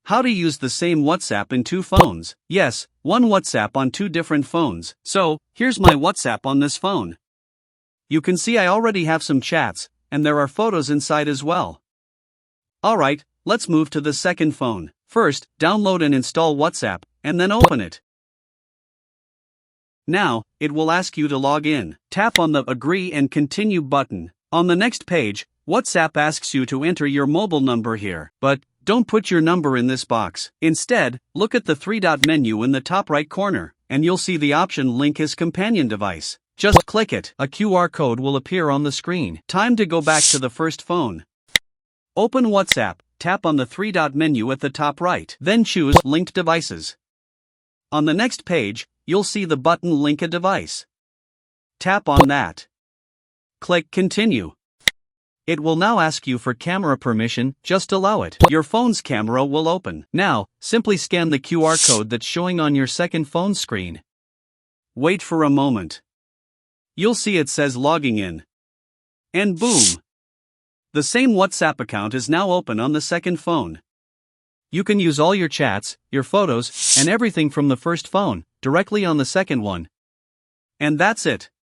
How to use the same WhatsApp in two phones. Yes, one WhatsApp on two different phones. So, here's my WhatsApp on this phone. You can see I already have some chats, and there are photos inside as well. Alright, let's move to the second phone. First, download and install WhatsApp, and then open it. Now, it will ask you to log in. Tap on the Agree and Continue button. On the next page, WhatsApp asks you to enter your mobile number here, but don't put your number in this box. Instead, look at the three-dot menu in the top right corner, and you'll see the option Link as Companion Device. Just click it. A QR code will appear on the screen. Time to go back to the first phone. Open WhatsApp, tap on the three-dot menu at the top right, then choose Linked Devices. On the next page, you'll see the button Link a Device. Tap on that. Click Continue. It will now ask you for camera permission, just allow it. Your phone's camera will open. Now, simply scan the QR code that's showing on your second phone screen. Wait for a moment. You'll see it says logging in. And boom! The same WhatsApp account is now open on the second phone. You can use all your chats, your photos, and everything from the first phone, directly on the second one. And that's it.